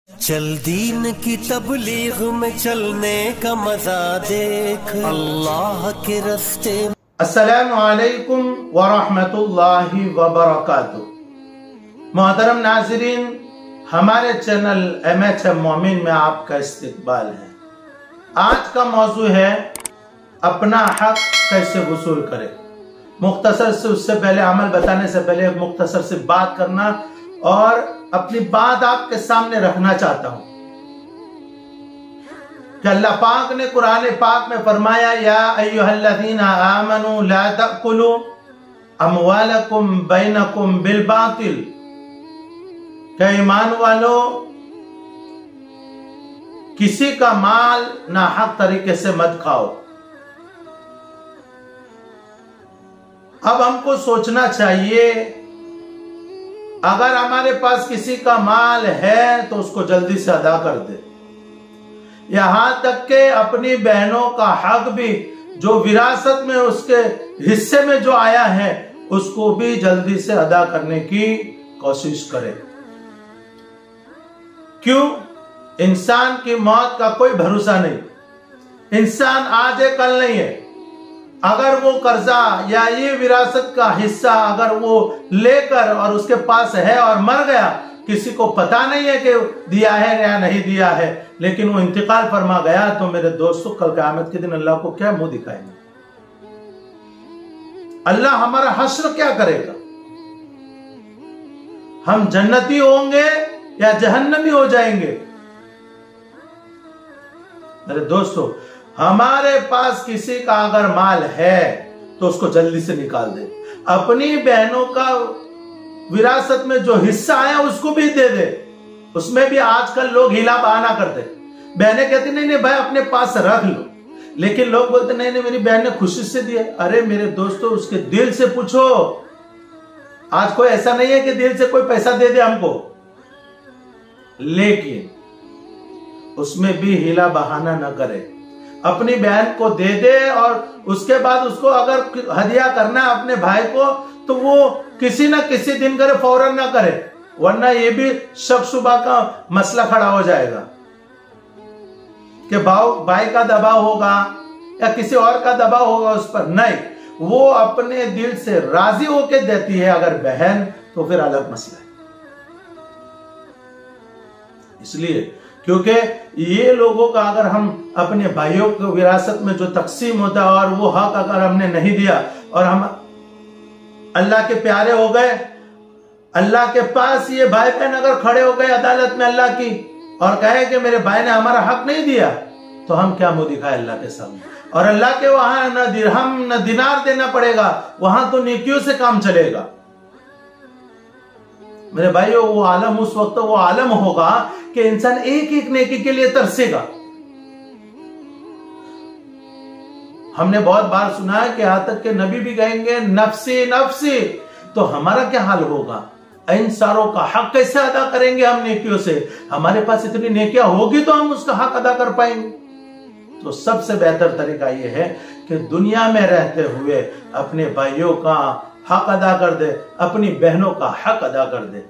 चल दीन की तबलीग में चलने का मजा देख अल्लाह के रस्ते। अस्सलामु अलैकुम व रहमतुल्लाहि व बरकातुहू। मोहतरम नाज़रीन, हमारे चैनल MHM मोमिन में आपका इस्तकबाल है। आज का मौजू है अपना हक कैसे वसूल करें। मुख्तसर से उससे पहले अमल बताने से पहले एक मुख्तसर से बात करना और अपनी बात आपके सामने रखना चाहता हूं कि अल्लाह पाक ने कुरान पाक में फरमाया, या अय्युहल्लज़ीना आमनू ला तअकुलू अमवालकुम बैनकुम बिल बातिल। क्या ईमान वालों, किसी का माल नाहक तरीके से मत खाओ। अब हमको सोचना चाहिए, अगर हमारे पास किसी का माल है तो उसको जल्दी से अदा कर दे। यहां तक के अपनी बहनों का हक भी जो विरासत में उसके हिस्से में जो आया है उसको भी जल्दी से अदा करने की कोशिश करे। क्यों? इंसान की मौत का कोई भरोसा नहीं। इंसान आज है कल नहीं है। अगर वो कर्जा या ये विरासत का हिस्सा अगर वो लेकर और उसके पास है और मर गया, किसी को पता नहीं है कि दिया है या नहीं दिया है, लेकिन वो इंतकाल फरमा गया, तो मेरे दोस्तों कल क़यामत के दिन अल्लाह को क्या मुंह दिखाएंगे? अल्लाह हमारा हश्र क्या करेगा? हम जन्नती होंगे या जहन्नमी हो जाएंगे? मेरे दोस्तों, हमारे पास किसी का अगर माल है तो उसको जल्दी से निकाल दे। अपनी बहनों का विरासत में जो हिस्सा आया उसको भी दे दे। उसमें भी आजकल लोग हिला बहाना करते। बहनें कहती नहीं नहीं भाई अपने पास रख लो, लेकिन लोग बोलते नहीं नहीं मेरी बहन ने खुशी से दिए। अरे मेरे दोस्तों, उसके दिल से पूछो। आज कोई ऐसा नहीं है कि दिल से कोई पैसा दे दे हमको, लेकिन उसमें भी हिला बहाना न करे। अपनी बहन को दे दे और उसके बाद उसको अगर हदिया करना है अपने भाई को तो वो किसी न किसी दिन करे, फौरन ना करे, वरना ये भी शक शुबा का मसला खड़ा हो जाएगा कि भाई का दबाव होगा या किसी और का दबाव होगा उस पर। नहीं, वो अपने दिल से राजी होके देती है अगर बहन, तो फिर अलग मसला है। इसलिए क्योंकि ये लोगों का अगर हम अपने भाइयों को विरासत में जो तकसीम होता है और वो हक अगर हमने नहीं दिया और हम अल्लाह के प्यारे हो गए, अल्लाह के पास ये भाई बहन अगर खड़े हो गए अदालत में अल्लाह की और कहे कि मेरे भाई ने हमारा हक नहीं दिया, तो हम क्या मुंह दिखाए अल्लाह के सामने? और अल्लाह के वहां न दिरहम न दिनार देना पड़ेगा, वहां तो नेकियों से काम चलेगा। मेरे भाइयों, वो आलम उस वक्त वो आलम होगा कि इंसान एक एक नेकी के लिए तरसेगा। हमने बहुत बार सुना है कि यहां तक के नबी भी कहेंगे नफ्सी नफ्सी, तो हमारा क्या हाल होगा? इन सारों का हक कैसे अदा करेंगे हम नेकियों से? हमारे पास इतनी नेकियां होगी तो हम उसका हक अदा कर पाएंगे। तो सबसे बेहतर तरीका यह है कि दुनिया में रहते हुए अपने भाइयों का हक अदा कर दे, अपनी बहनों का हक अदा कर दे।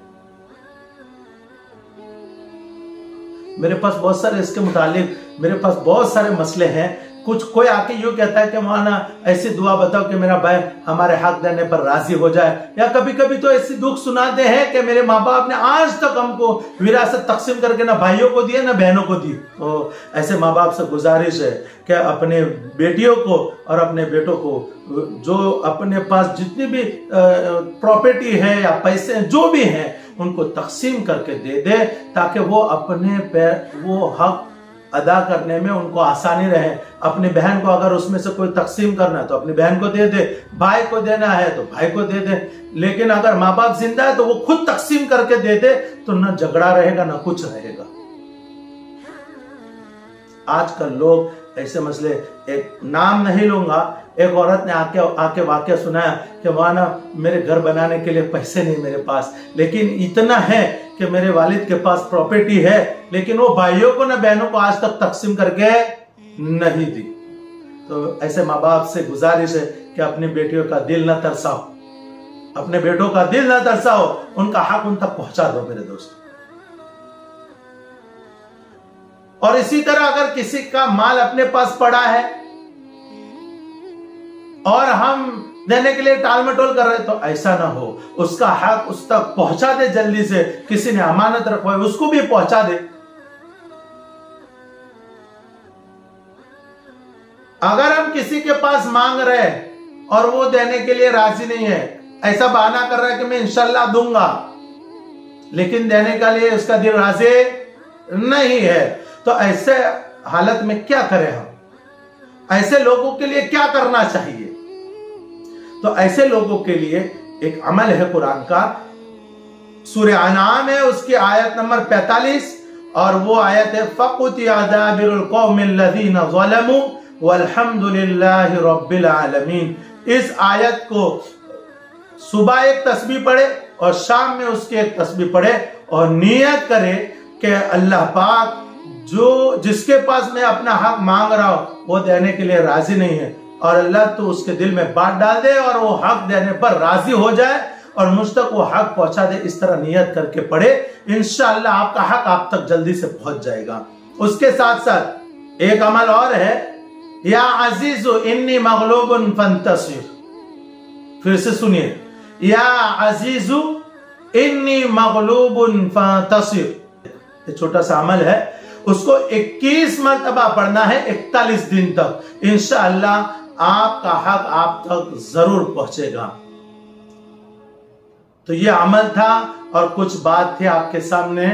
मेरे पास बहुत सारे इसके मुतालिक मेरे पास बहुत सारे मसले हैं। कुछ कोई आके यूं कहता है कि मौलाना ऐसी दुआ बताओ कि मेरा भाई हमारे हक देने पर राजी हो जाए, या कभी कभी तो ऐसी दुख सुनाते हैं कि मेरे माँ बाप ने आज तक हमको विरासत तकसीम करके ना भाइयों को दिए ना बहनों को दी। तो ऐसे माँ बाप से गुजारिश है कि अपने बेटियों को और अपने बेटों को जो अपने पास जितनी भी प्रॉपर्टी है या पैसे जो भी हैं उनको तकसीम करके दे दे, ताकि वो अपने वो हक अदा करने में उनको आसानी रहे। अपनी बहन को अगर उसमें से कोई तकसीम करना है तो अपनी बहन को दे दे, भाई को देना है तो भाई को दे दे। लेकिन अगर माँ बाप जिंदा है तो वो खुद तकसीम करके दे दे, तो ना झगड़ा रहेगा ना कुछ रहेगा। आजकल लोग ऐसे मसले, एक नाम नहीं लूंगा, एक औरत ने आके वाकया सुनाया कि माना मेरे घर बनाने के लिए पैसे नहीं मेरे पास, लेकिन इतना है कि मेरे वालिद के पास प्रॉपर्टी है, लेकिन वो भाइयों को ना बहनों को आज तक तकसीम करके नहीं दी। तो ऐसे माँ बाप से गुजारिश है कि अपनी बेटियों का दिल ना तरसाओ, अपने बेटों का दिल ना तरसाओ, उनका हक उन तक पहुंचा दो। मेरे दोस्त, और इसी तरह अगर किसी का माल अपने पास पड़ा है और हम देने के लिए टाल मटोल कर रहे, तो ऐसा ना हो, उसका हक उस तक पहुंचा दे जल्दी से। किसी ने अमानत रखवाई उसको भी पहुंचा दे। अगर हम किसी के पास मांग रहे हैं और वो देने के लिए राजी नहीं है, ऐसा बहाना कर रहा है कि मैं इंशाल्लाह दूंगा, लेकिन देने के लिए उसका दिल राजी नहीं है, तो ऐसे हालत में क्या करें हम? ऐसे लोगों के लिए क्या करना चाहिए? तो ऐसे लोगों के लिए एक अमल है कुरान का, सूरह अनाम है, उसकी आयत नंबर 45 और वो आयत है फ़क़ुतिअ दाबिरुल क़ौमिल लज़ीना ज़लमू वल्हम्दुलिल्लाहि रब्बिल आलमीन। इस आयत को सुबह एक तस्बीह पढ़े और शाम में उसके एक तस्बीह पढ़े और नियत करे कि अल्लाह पाक जो जिसके पास मैं अपना हक मांग रहा हूं वो देने के लिए राजी नहीं है, और अल्लाह तो उसके दिल में बात डाल दे और वो हक देने पर राजी हो जाए और मुझ तक वो हक पहुंचा दे। इस तरह नियत करके पढ़े, इंशाअल्लाह आपका हक आप तक जल्दी से पहुंच जाएगा। उसके साथ साथ एक अमल और है, या अजीजु इन्नी मगलूबुन फंतसिर। फिर से सुनिए, या अजीजु इन्नी मगलूबुन फंतसिर। छोटा सा अमल है, उसको 21 मरतबा पढ़ना है 41 दिन तक। इंशाअल्लाह आपका हक आप तक जरूर पहुंचेगा। तो ये अमल था और कुछ बात थी आपके सामने।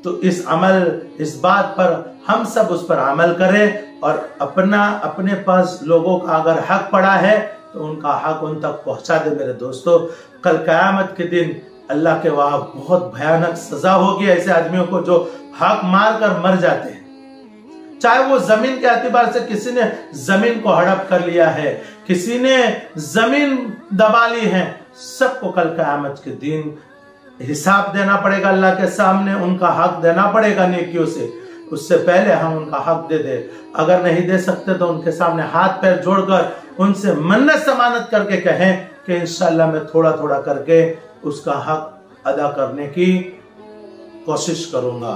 तो इस बात पर हम सब उस पर अमल करें और अपने पास लोगों का अगर हक पड़ा है तो उनका हक उन तक पहुंचा दे। मेरे दोस्तों, कल कयामत के दिन अल्लाह के वहां बहुत भयानक सजा होगी ऐसे आदमियों को जो हक मार कर मर जाते हैं। चाहे वो जमीन के एतबार से किसी ने जमीन को हड़प कर लिया है, किसी ने जमीन दबा ली है, सबको कल कयामत के दिन हिसाब देना पड़ेगा अल्लाह के सामने। उनका हक देना पड़ेगा नेकियों से। उससे पहले हम उनका हक दे दे। अगर नहीं दे सकते तो उनके सामने हाथ पैर जोड़कर उनसे मन्नत समानत करके कहें कि इंशाअल्लाह मैं थोड़ा थोड़ा करके उसका हक अदा करने की कोशिश करूंगा।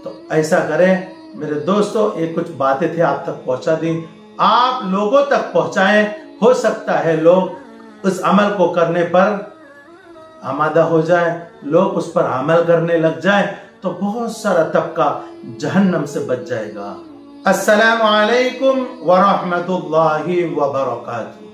तो ऐसा करें मेरे दोस्तों। ये कुछ बातें थी आप तक पहुंचा दी, आप लोगों तक पहुंचाएं। हो सकता है लोग उस अमल को करने पर आमादा हो जाए, लोग उस पर अमल करने लग जाए, तो बहुत सारा तबका जहन्नम से बच जाएगा। अस्सलामु अलैकुम व रहमतुल्लाहि व बरकातुहू।